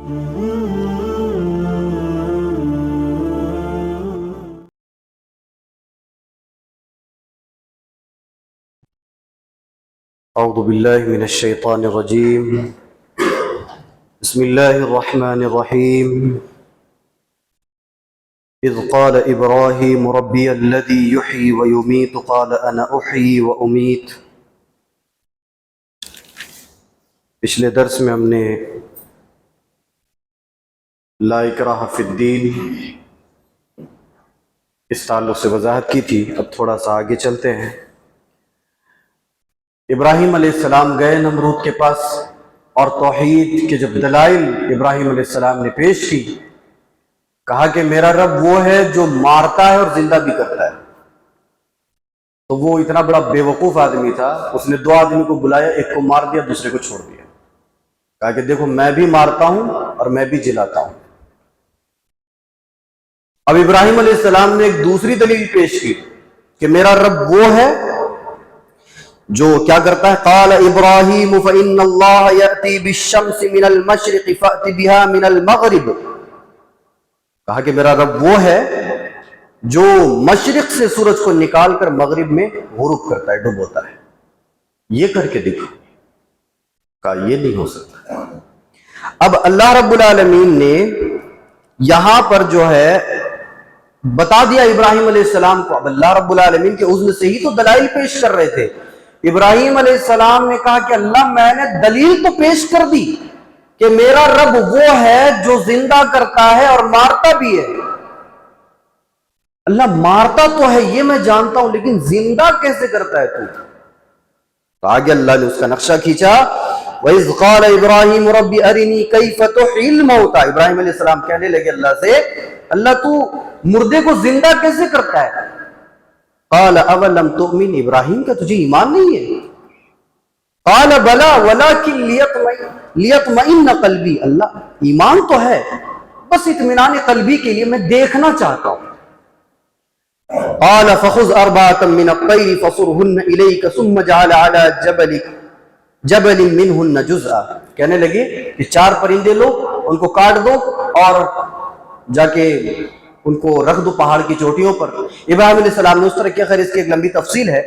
اعوذ باللہ من الشیطان الرجیم بسم اللہ الرحمن الرحیم اذ قال ابراہیم ربی الذی یحیی ویمیت قال انا احیی وامیت۔ پچھلے درس میں ہم نے لا اکراہ فی الدین اس تعلق سے وضاحت کی تھی۔ اب تھوڑا سا آگے چلتے ہیں۔ ابراہیم علیہ السلام گئے نمرود کے پاس اور توحید کے جب دلائل ابراہیم علیہ السلام نے پیش کی، کہا کہ میرا رب وہ ہے جو مارتا ہے اور زندہ بھی کرتا ہے۔ تو وہ اتنا بڑا بے وقوف آدمی تھا، اس نے دو آدمی کو بلایا، ایک کو مار دیا دوسرے کو چھوڑ دیا، کہا کہ دیکھو میں بھی مارتا ہوں اور میں بھی جلاتا ہوں۔ اب ابراہیم علیہ السلام نے ایک دوسری دلیل پیش کی کہ میرا رب وہ ہے جو کیا کرتا ہے، قال ابراہیم فإن اللہ یأتی بالشمس من المشرق فأت بها من المغرب، کہا کہ میرا رب وہ ہے جو مشرق سے سورج کو نکال کر مغرب میں غروب کرتا ہے، ڈبوتا ہے، یہ کر کے دکھا۔ کہا یہ نہیں ہو سکتا۔ اب اللہ رب العالمین نے یہاں پر جو ہے بتا دیا ابراہیم علیہ السلام کو۔ اب اللہ رب العالمین کے اذن سے ہی تو دلائل پیش کر رہے تھے۔ ابراہیم علیہ السلام نے کہا کہ اللہ میں نے دلیل تو پیش کر دی کہ میرا رب وہ ہے جو زندہ کرتا ہے اور مارتا بھی ہے۔ اللہ مارتا تو ہے یہ میں جانتا ہوں، لیکن زندہ کیسے کرتا ہے تو آگے اللہ نے اس کا نقشہ کھینچا۔ وَإِذْ قَالَ إِبْرَاهِيمُ رَبِّ أَرِنِي كَيْفَ تُحْيِي الْمَوْتَى، ابراہیم علیہ السلام کہنے لگے اللہ سے، اللہ تو مردے کو زندہ کیسے کرتا ہے؟ قال اولم تؤمن، ابراہیم کا تجھے ایمان نہیں ہے؟ قال بلا ولکن لیطمئن قلبی، اللہ ایمان تو ہے بس اطمینان قلبی کے لیے میں دیکھنا چاہتا ہوں۔ قال فخذ اربعة من الطير فصرهن اليك ثم جعل على جبل منهن جزءا، کہنے لگے کہ 4 پرندے لو، ان کو کاٹ دو اور جا کے ان کو رکھ دو پہاڑ کی چوٹیوں پر۔ ابراہیم علیہ السلام نے اس طرح کیا، خیر اس کی ایک لمبی تفصیل ہے۔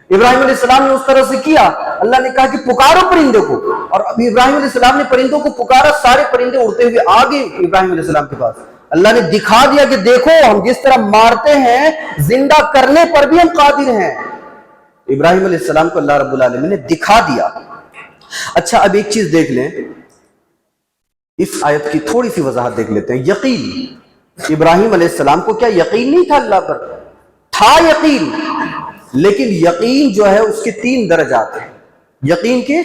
ابراہیم علیہ السلام نے اس طرح سے کیا، اللہ نے کہا کہ پکارو پرندوں کو، اور ابھی ابراہیم علیہ السلام نے پرندوں کو پکارا، سارے پرندے اڑتے ہوئے آگے ابراہیم علیہ السلام کے پاس۔ اللہ نے دکھا دیا کہ دیکھو ہم جس طرح مارتے ہیں زندہ کرنے پر بھی ہم قادر ہیں۔ ابراہیم علیہ السلام کو اللہ رب العالمین نے دکھا دیا۔ اچھا اب ایک چیز دیکھ لیں، اس آیت کی تھوڑی سی وضاحت دیکھ لیتے ہیں۔ یقین، ابراہیم علیہ السلام کو کیا یقین نہیں تھا اللہ پر؟ تھا یقین، لیکن یقین جو ہے اس کے 3 درجات ہیں۔ یقین کے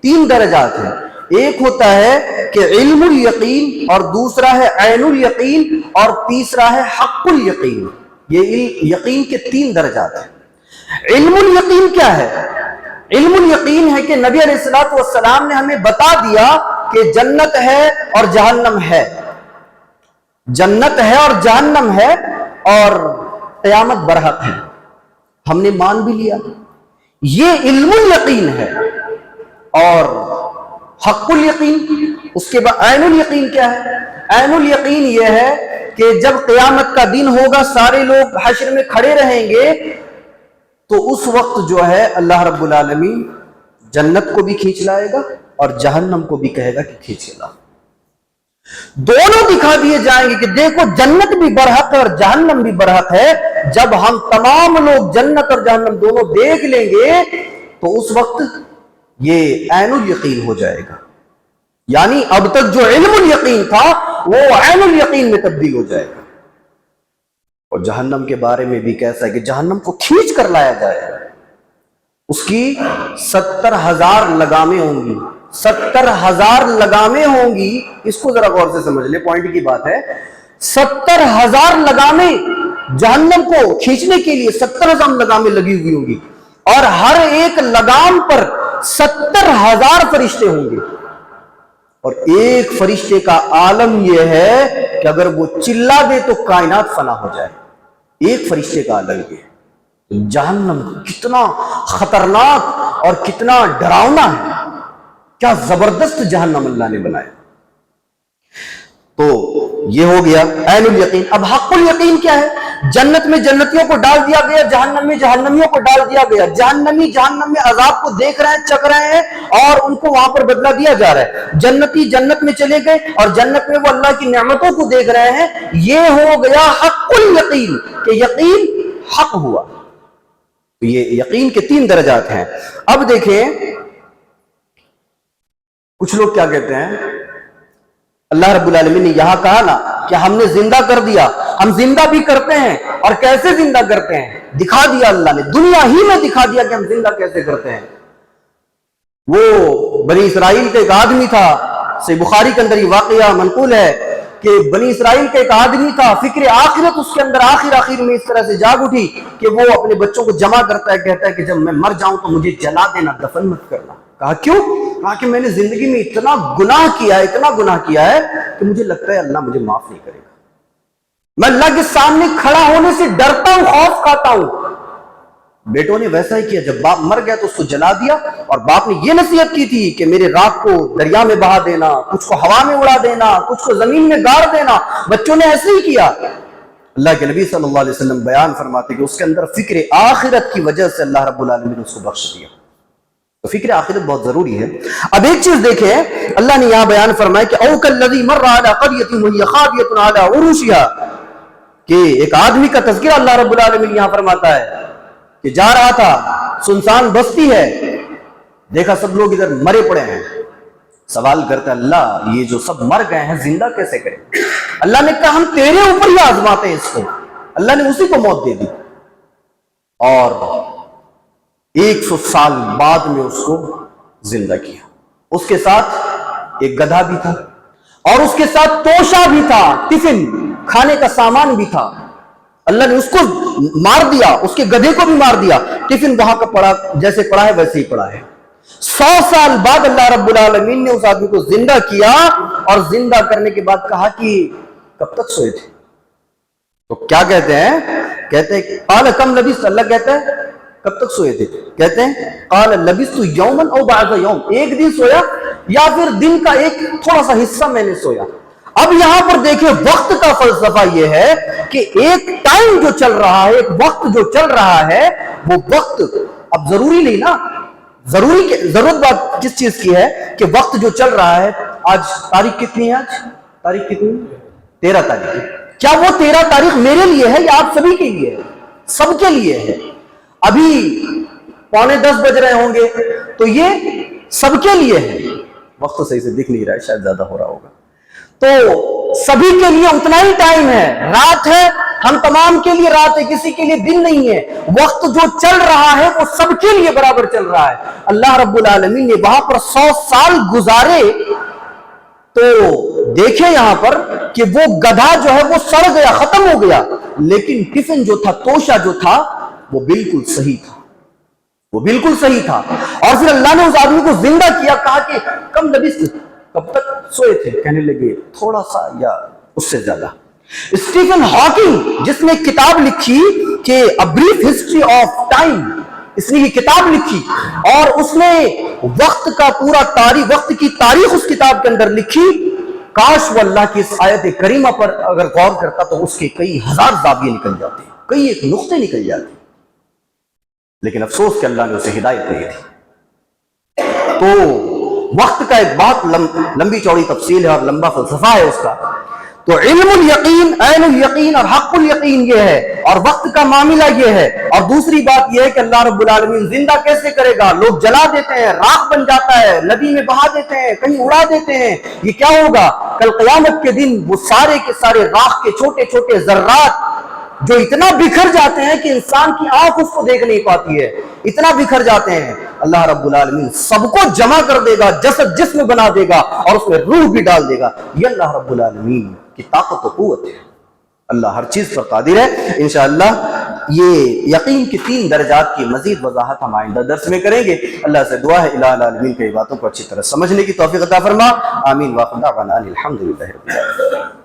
3 درجات ہیں۔ ایک ہوتا ہے کہ علم الیقین، اور دوسرا ہے عین الیقین، اور تیسرا ہے حق الیقین۔ یہ یقین کے 3 درجات ہیں۔ علم الیقین کیا ہے؟ علم الیقین ہے کہ نبی علیہ السلام نے ہمیں بتا دیا کہ جنت ہے اور جہنم ہے، جنت ہے اور جہنم ہے، اور قیامت برحق ہے، ہم نے مان بھی لیا، یہ علم الیقین ہے۔ اور حق الیقین، اس کے بعد عین الیقین کیا ہے؟ عین الیقین یہ ہے کہ جب قیامت کا دن ہوگا، سارے لوگ حشر میں کھڑے رہیں گے، تو اس وقت جو ہے اللہ رب العالمین جنت کو بھی کھینچ لائے گا اور جہنم کو بھی کہے گا کہ کھینچ لا۔ دونوں دکھا دیے جائیں گے کہ دیکھو جنت بھی برحق ہے اور جہنم بھی برحق ہے۔ جب ہم تمام لوگ جنت اور جہنم دونوں دیکھ لیں گے تو اس وقت یہ عین الیقین ہو جائے گا، یعنی اب تک جو علم الیقین تھا وہ عین الیقین میں تبدیل ہو جائے گا۔ اور جہنم کے بارے میں بھی کیسا ہے کہ جہنم کو کھینچ کر لایا جائے گا، اس کی 70,000 لگامیں ہوں گی، 70,000 لگامیں ہوں گی۔ اس کو ذرا غور سے سمجھ لیں، پوائنٹ کی بات ہے۔ 70,000 لگامیں جہنم کو کھینچنے کے لیے 70,000 لگامیں لگی ہوئی ہوں گی، اور ہر ایک لگام پر 70,000 فرشتے ہوں گے۔ اور ایک فرشتے کا عالم یہ ہے کہ اگر وہ چلا دے تو کائنات فنا ہو جائے، ایک فرشتے کا عالم یہ ہے۔ جہنم کتنا خطرناک اور کتنا ڈراؤنا ہے، کیا زبردست جہنم اللہ نے بنایا۔ یہ ہو گیا عین الیقین. اب حق الیقین کیا ہے؟ جنت میں جنتیوں کو ڈال دیا گیا، جہنم میں جہنمیوں کو ڈال دیا گیا. جہنمی جہنم میں عذاب کو دیکھ رہے ہیں، چک رہے ہیں، اور ان کو وہاں پر بدلہ دیا جا رہا ہے. جنتی جنت میں چلے گئے اور جنت میں وہ اللہ کی نعمتوں کو دیکھ رہے ہیں. یہ ہو گیا حق الیقین کہ یقین حق ہوا. یہ یقین کے 3 درجات ہیں. اب دیکھیں کچھ لوگ کیا کہتے ہیں، اللہ رب العالمین نے یہاں کہا نا کہ ہم نے زندہ کر دیا. ہم زندہ بھی کرتے ہیں، اور کیسے زندہ کرتے ہیں دکھا دیا اللہ نے، دنیا ہی میں دکھا دیا کہ ہم زندہ کیسے کرتے ہیں. وہ بنی اسرائیل کا ایک آدمی تھا، صحیح بخاری کے اندر یہ واقعہ منقول ہے کہ بنی اسرائیل کا ایک آدمی تھا، فکر آخرت اس کے اندر آخر میں اس طرح سے جاگ اٹھی کہ وہ اپنے بچوں کو جمع کرتا ہے، کہتا ہے کہ جب میں مر جاؤں تو مجھے جلا دینا، دفن مت کرنا. کہا کیوں؟ کہا کہ میں نے زندگی میں اتنا گناہ کیا ہے کہ مجھے لگتا ہے اللہ مجھے معاف نہیں کرے گا. میں اللہ کے سامنے کھڑا ہونے سے ڈرتا ہوں، خوف کھاتا ہوں. بیٹوں نے ویسا ہی کیا، جب باپ مر گیا تو اس کو جلا دیا، اور باپ نے یہ نصیحت کی تھی کہ میرے راکھ کو دریا میں بہا دینا، کچھ کو ہوا میں اڑا دینا، کچھ کو زمین میں گاڑ دینا. بچوں نے ایسے ہی کیا. اللہ کے نبی صلی اللہ علیہ وسلم بیان فرماتے کہ اس کے اندر فکر آخرت کی وجہ سے اللہ رب العالمین نے اس کو بخش دیا. تو فکر آخرت بہت ضروری ہے. اب ایک چیز دیکھیں، اللہ نے یہاں بیان فرمایا کہ او کالذی مر علی قریۃ وہی خاویۃ علی عروشها، کہ ایک آدمی کا تذکرہ اللہ رب العالمین یہاں فرماتا ہے کہ جا رہا تھا، سنسان بستی ہے، دیکھا سب لوگ ادھر مرے پڑے ہیں. سوال کرتا اللہ یہ جو سب مر گئے ہیں زندہ کیسے کریں؟ اللہ نے کہا ہم تیرے اوپر ہی آزماتے ہیں اس کو. اللہ نے اسی کو موت دے دی، اور 100 سال بعد میں اس کو زندہ کیا. اس کے ساتھ ایک گدھا بھی تھا، اور اس کے ساتھ توشا بھی تھا، ٹفن کھانے کا سامان بھی تھا. اللہ نے اس کو مار دیا، اس کے گدھے کو بھی مار دیا. ٹفن وہاں کا پڑا، جیسے پڑا ہے ویسے ہی پڑا ہے. 100 سال بعد اللہ رب العالمین نے اس آدمی کو زندہ کیا، اور زندہ کرنے کے بعد کہا کہ کب تک سوئے تھے؟ تو کیا کہتے ہیں؟ کہتے ہیں قال کم لبثت. اللہ کہتا ہے کب تک سوئے تھے؟ کہتے ہیں قال لبثت یوما او بعض یوم، ایک دن سویا یا پھر دن کا ایک تھوڑا سا حصہ میں نے سویا. اب یہاں پر دیکھیں وقت کا فلسفہ یہ ہے کہ ایک ٹائم جو چل رہا ہے، ایک وقت جو چل رہا ہے، وہ وقت اب ضروری نہیں نا. ضرورت بات کس چیز کی ہے کہ وقت جو چل رہا ہے، آج تاریخ کتنی ہے؟ آج تاریخ کتنی ہے؟ 13 تاریخ ہے. کیا وہ 13 تاریخ میرے لیے ہے یا آپ سبھی کے لیے ہے؟ سب کے لیے ہے. ابھی 9:45 بج رہے ہوں گے تو یہ سب کے لیے ہے. وقت تو صحیح سے دکھ نہیں رہا ہے، شاید زیادہ ہو رہا ہوگا. تو سبھی کے لیے اتنا ہی ٹائم ہے. رات ہے، ہم تمام کے لیے رات ہے، کسی کے لیے دن نہیں ہے. وقت جو چل رہا ہے وہ سب کے لیے برابر چل رہا ہے. اللہ رب العالمین نے وہاں پر 100 سال گزارے، تو دیکھیں یہاں پر کہ وہ گدھا جو ہے وہ سڑ گیا، ختم ہو گیا، لیکن ٹفن جو تھا، توشا جو تھا، وہ بالکل صحیح تھا. وہ بالکل صحیح تھا. اور پھر اللہ نے اس آدمی کو زندہ کیا. کہا کہ کم لبثت، کب تک سوئے تھے؟ کہنے لگے تھوڑا سا یا اس سے زیادہ. اسٹیفن ہاکنگ جس نے کتاب لکھی کہ A Brief History of Time، اس نے یہ کتاب لکھی اور اس نے وقت کا پورا تاریخ، وقت کی تاریخ اس کتاب کے اندر لکھی. کاش وہ اللہ کی اس آیت کریمہ پر اگر غور کرتا تو اس کے کئی ہزار زاویے نکل جاتے، کئی ایک نقطے نکل جاتے. لیکن افسوس کہ اللہ نے اسے ہدایت نہیں دی. تو وقت کا ایک بہت لمبی چوڑی تفصیل ہے اور لمبا فلسفہ ہے اس کا. تو علم الیقین، عین الیقین اور حق الیقین یہ ہے، اور وقت کا معاملہ یہ ہے. اور دوسری بات یہ ہے کہ اللہ رب العالمین زندہ کیسے کرے گا؟ لوگ جلا دیتے ہیں، راکھ بن جاتا ہے، ندی میں بہا دیتے ہیں، کہیں اڑا دیتے ہیں. یہ کیا ہوگا؟ کل قیامت کے دن وہ سارے کے سارے راکھ کے چھوٹے چھوٹے ذرات جو اتنا بکھر جاتے ہیں کہ انسان کی آنکھ اس کو دیکھ نہیں پاتی ہے، اتنا بکھر جاتے ہیں، اللہ رب العالمین سب کو جمع کر دے گا، جسد جسم بنا دے گا اور اس میں روح بھی ڈال دے گا. یہ اللہ رب العالمین کی طاقت و قوت ہے. اللہ ہر چیز پر قادر ہے. انشاءاللہ یہ یقین کی 3 درجات کی مزید وضاحت ہم آئندہ درس میں کریں گے. اللہ سے دعا ہے الہ العالمین کی باتوں کو اچھی طرح سمجھنے کی توفیق عطا فرما. آمین. واخر دعوانا الحمدللہ رب العالمین.